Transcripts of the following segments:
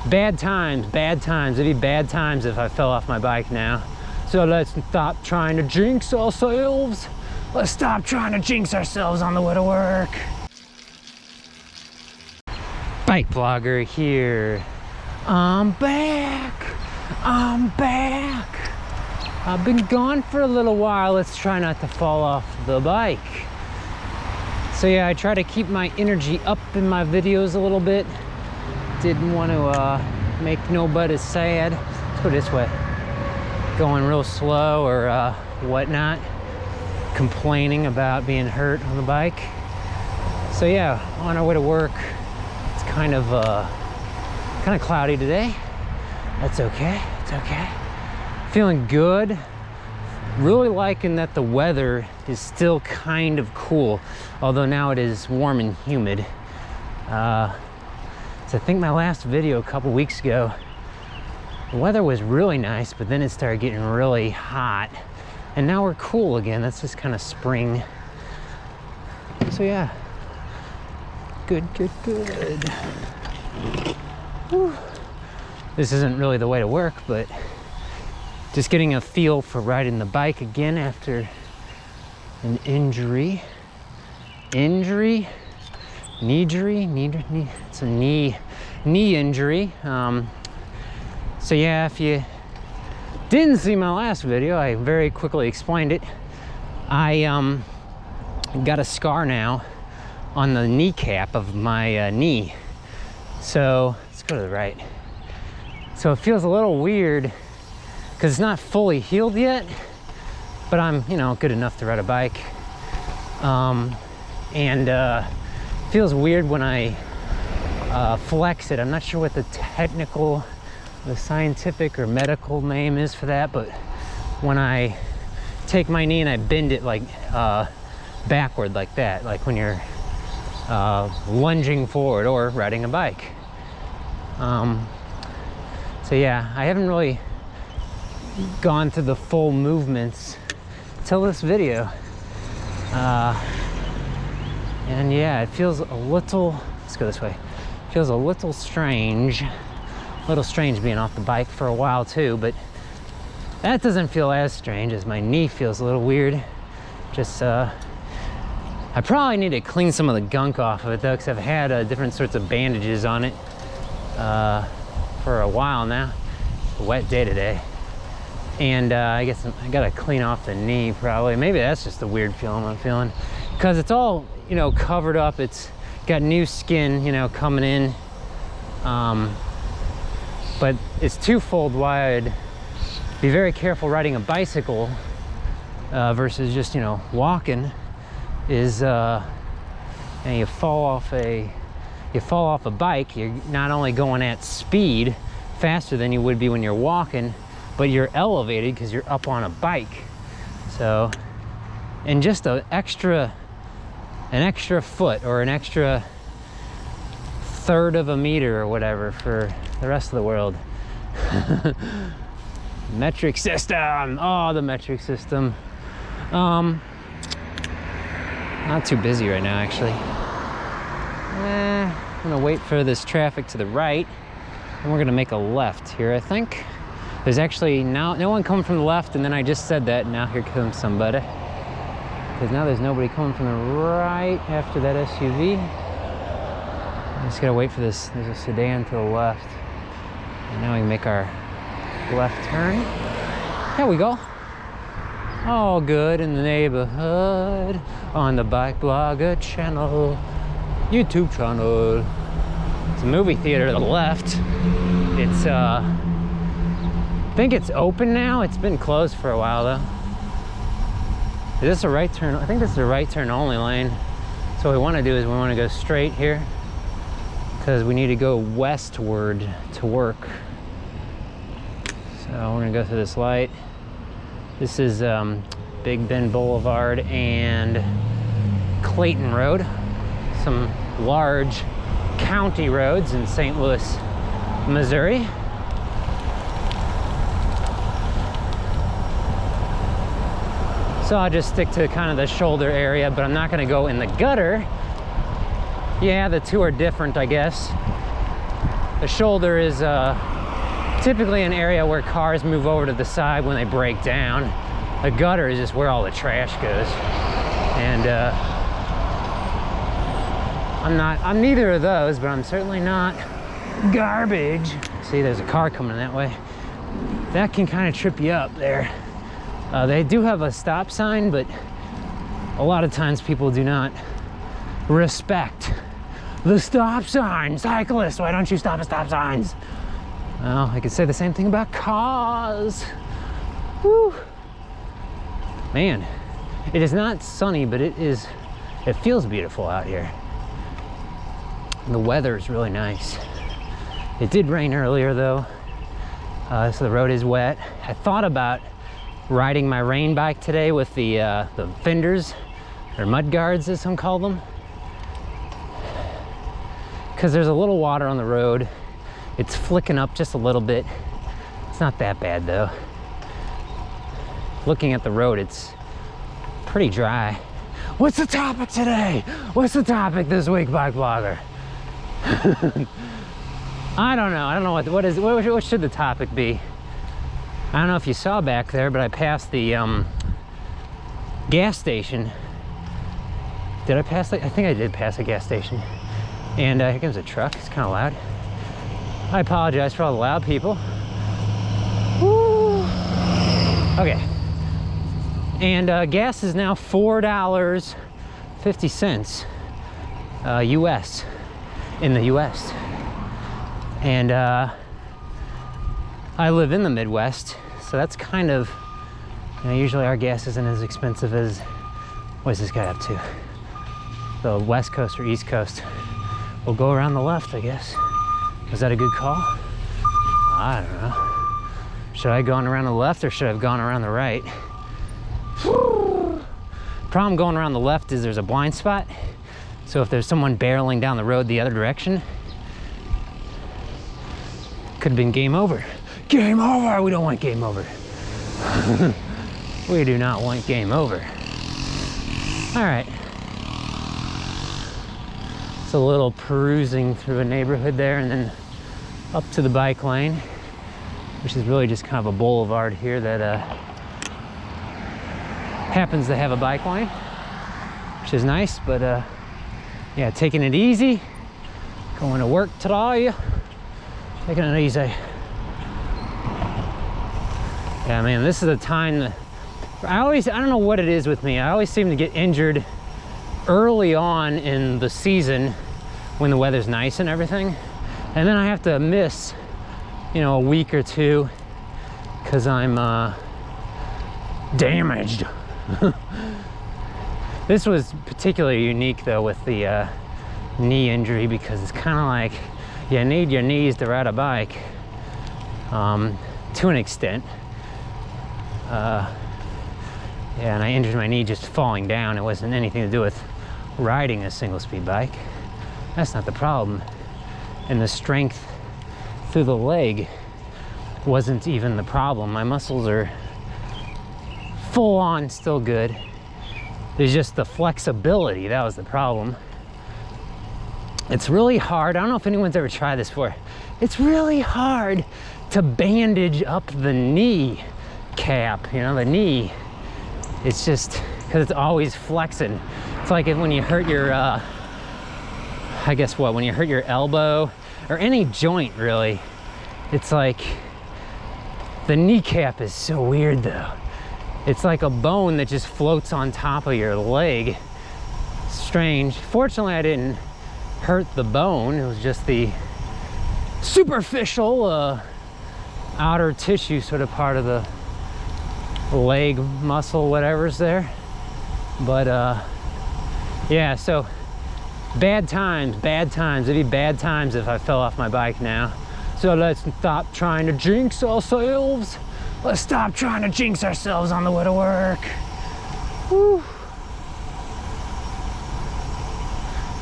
Bad times, bad times. It'd be bad times if I fell off my bike now. So let's stop trying to jinx ourselves. Let's stop trying to jinx ourselves on the way to work. Bike blogger here. I'm back. I'm back. I've been gone for a little while. Let's try not to fall off the bike. So yeah, I try to keep my energy up in my videos a little bit. Didn't want to make nobody sad. Let's go this way. Going real slow or whatnot. Complaining about being hurt on the bike. So yeah, on our way to work. It's kind of cloudy today. That's okay. It's okay. Feeling good. Really liking that the weather is still kind of cool, although now it is warm and humid. So I think my last video a couple weeks ago, the weather was really nice, but then it started getting really hot. And now we're cool again. That's just kind of spring. So yeah, good. Whew. This isn't really the way to work, but just getting a feel for riding the bike again after an injury. It's a knee injury. So yeah, if you didn't see my last video, I very quickly explained it. I got a scar now on the kneecap of my knee. So let's go to the right. So it feels a little weird because it's not fully healed yet, but I'm, good enough to ride a bike. Feels weird when I flex it. I'm not sure what the scientific or medical name is for that, but when I take my knee and I bend it like backward like that, like when you're lunging forward or riding a bike. So yeah, I haven't really gone through the full movements till this video. And yeah, it feels a little, let's go this way. It feels a little strange being off the bike for a while too, but that doesn't feel as strange as my knee feels a little weird. Just, I probably need to clean some of the gunk off of it though, because I've had different sorts of bandages on it for a while now. It's a wet day today. And I guess I gotta clean off the knee probably. Maybe that's just the weird feeling I'm feeling. Because it's all, covered up. It's got new skin, coming in. But it's twofold why I'd be very careful riding a bicycle versus just, walking is, you fall off a bike, you're not only going at speed faster than you would be when you're walking, but you're elevated because you're up on a bike. So, and just an extra foot or an extra third of a meter or whatever for the rest of the world. Metric system. Oh, the metric system. Not too busy right now, actually. I'm gonna wait for this traffic to the right, and we're gonna make a left here, I think. There's actually no one coming from the left, and then I just said that, and now here comes somebody. Because now there's nobody coming from the right after that SUV. I just gotta wait for this. There's a sedan to the left. And now we can make our left turn. There we go. All good in the neighborhood on the BikeBlogger channel, YouTube channel. It's a movie theater to the left. It's, I think it's open now. It's been closed for a while though. Is this a right turn? I think this is a right turn only lane. So what we want to do is we want to go straight here because we need to go westward to work. So we're going to go through this light. This is Big Bend Boulevard and Clayton Road. Some large county roads in St. Louis, Missouri. So I'll just stick to kind of the shoulder area, but I'm not gonna go in the gutter. Yeah, the two are different, I guess. The The shoulder is typically an area where cars move over to the side when they break down. The gutter is just where all the trash goes. And I'm neither of those, but I'm certainly not garbage. See, there's a car coming that way. That can kind of trip you up there. They do have a stop sign, but a lot of times people do not respect the stop sign. Cyclists, why don't you stop at stop signs? Well, I could say the same thing about cars. Woo. Man, it is not sunny, but it feels beautiful out here. And the weather is really nice. It did rain earlier though, so the road is wet. I thought about riding my rain bike today with the fenders, or mud guards as some call them, because there's a little water on the road. It's flicking up just a little bit. It's not that bad though. Looking at the road, it's pretty dry. What's the topic today? What's the topic this week, Bike Blogger? I don't know what should the topic be. I don't know if you saw back there, but I passed the gas station. Did I pass I think I did pass a gas station. And here comes a truck. It's kind of loud. I apologize for all the loud people. Woo. Okay. And gas is now $4.50 US in the US. And I live in the Midwest, so that's kind of, usually our gas isn't as expensive as, what is this guy up to? The West Coast or East Coast. We'll go around the left, I guess. Was that a good call? I don't know. Should I have gone around the left or should I have gone around the right? Problem going around the left is there's a blind spot. So if there's someone barreling down the road the other direction, could have been game over. Game over! We don't want game over. We do not want game over. All right. It's a little perusing through a neighborhood there and then up to the bike lane, which is really just kind of a boulevard here that happens to have a bike lane, which is nice, but yeah, taking it easy. Going to work today. Taking it easy. Yeah, man, this is a time that I don't know what it is with me. I always seem to get injured early on in the season when the weather's nice and everything. And then I have to miss, a week or two because I'm damaged. This was particularly unique though with the knee injury because it's kind of like you need your knees to ride a bike to an extent. Yeah, and I injured my knee just falling down. It wasn't anything to do with riding a single speed bike. That's not the problem. And the strength through the leg wasn't even the problem. My muscles are full on still good. There's just the flexibility, that was the problem. It's really hard. I don't know if anyone's ever tried this before. It's really hard to bandage up the knee cap, the knee. It's just because it's always flexing. It's like when you hurt your, I guess when you hurt your elbow or any joint really, it's like the kneecap is so weird though. It's like a bone that just floats on top of your leg. Strange. Fortunately, I didn't hurt the bone. It was just the superficial outer tissue sort of part of the leg muscle, whatever's there. But yeah, so bad times. It'd be bad times if I fell off my bike now. So let's stop trying to jinx ourselves. Let's stop trying to jinx ourselves on the way to work. Whew.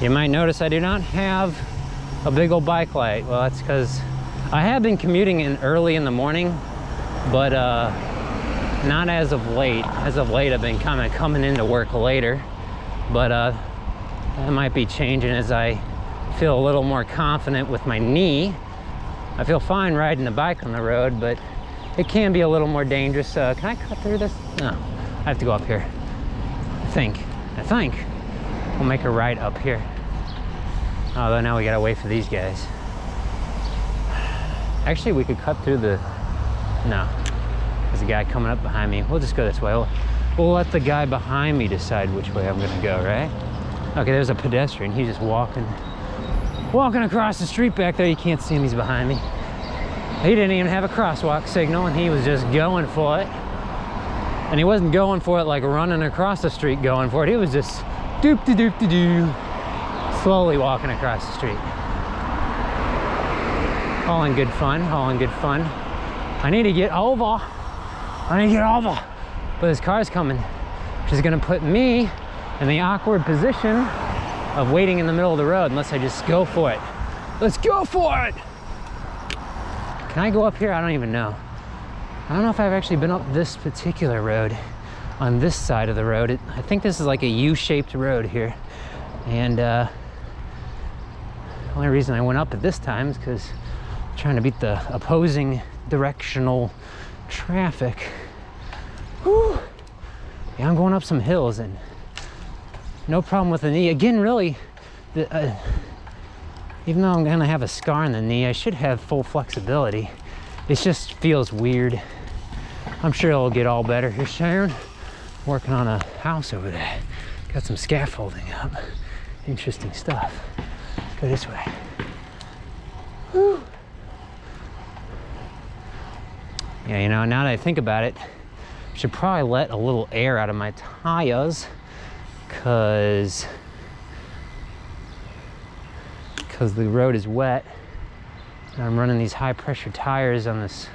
You might notice I do not have a big old bike light. Well, that's because I have been commuting in early in the morning, but not as of late. As of late, I've been kind of coming into work later, but that might be changing as I feel a little more confident with my knee I feel fine riding the bike on the road, but it can be a little more dangerous. Can I cut through this? No, I have to go up here. I think we'll make a right up here. Although now we gotta wait for these guys. Actually, we could cut through the, no, there's a guy coming up behind me. We'll just go this way. We'll let the guy behind me decide which way I'm gonna go, right? Okay, there's a pedestrian. He's just walking across the street back there. You can't see him, he's behind me. He didn't even have a crosswalk signal, and he was just going for it. And he wasn't going for it like running across the street going for it. He was just doop-de-doop-de-doo, slowly walking across the street. All in good fun, all in good fun. I need to get over. But this car's coming, which is gonna put me in the awkward position of waiting in the middle of the road unless I just go for it. Let's go for it! Can I go up here? I don't even know. I don't know if I've actually been up this particular road on this side of the road. I think this is like a U-shaped road here. And the only reason I went up at this time is because I'm trying to beat the opposing directional traffic. Whew. Yeah, I'm going up some hills and no problem with the knee. Again, really, even though I'm gonna have a scar in the knee, I should have full flexibility. It just feels weird. I'm sure it'll get all better. Here's Sharon working on a house over there. Got some scaffolding up. Interesting stuff. Let's go this way. Whew. Yeah, you know, now that I think about it, I should probably let a little air out of my tires because the road is wet. And I'm running these high pressure tires on this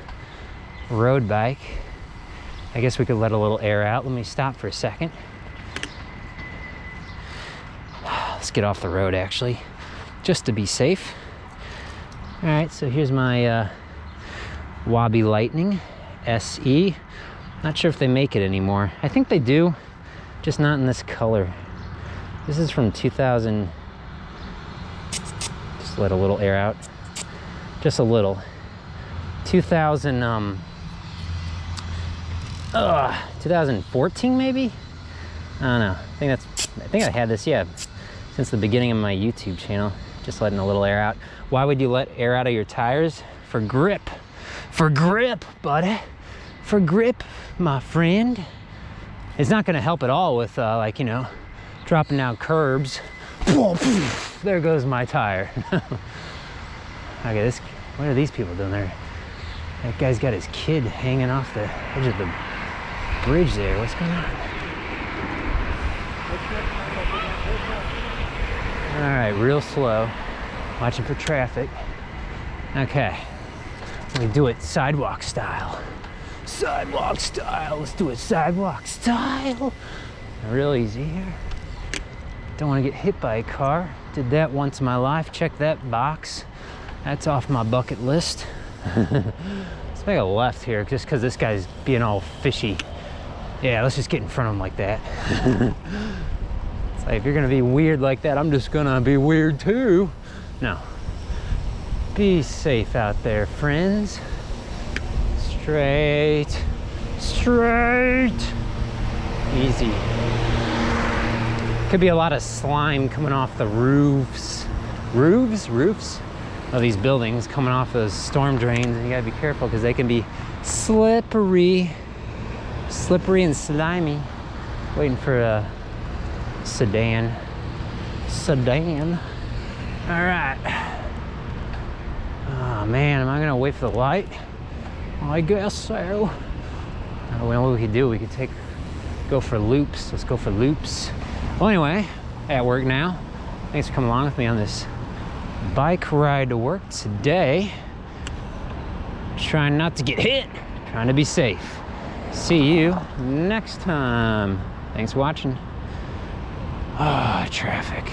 road bike. I guess we could let a little air out. Let me stop for a second. Let's get off the road actually, just to be safe. All right, so here's my Wabi Lightning SE. Not sure if they make it anymore. I think they do, just not in this color. This is from 2000. Just let a little air out. Just a little. 2014 maybe? I don't know. I think I had this, yeah, since the beginning of my YouTube channel. Just letting a little air out. Why would you let air out of your tires? For grip. For grip, buddy. For grip, my friend. It's not gonna help at all with like, you know, dropping down curbs. There goes my tire. Okay, what are these people doing there? That guy's got his kid hanging off the edge of the bridge there. What's going on? All right, real slow. Watching for traffic. Okay, we do it sidewalk style. Sidewalk style, let's do it sidewalk style. Real easy here. Don't want to get hit by a car. Did that once in my life. Check that box. That's off my bucket list. Let's make a left here just because this guy's being all fishy. Yeah, let's just get in front of him like that. It's like, if you're gonna be weird like that, I'm just gonna be weird too. No. Be safe out there, friends. Straight. Straight. Easy. Could be a lot of slime coming off the roofs of these buildings, coming off those storm drains, and you gotta be careful because they can be slippery and slimy. Waiting for a sedan. All right. Oh man, am I gonna wait for the light? I guess so. Well, what we could do, we could go for loops. Let's go for loops. Well, anyway, at work now. Thanks for coming along with me on this bike ride to work today. Trying not to get hit, trying to be safe. See you next time. Thanks for watching. Ah, traffic.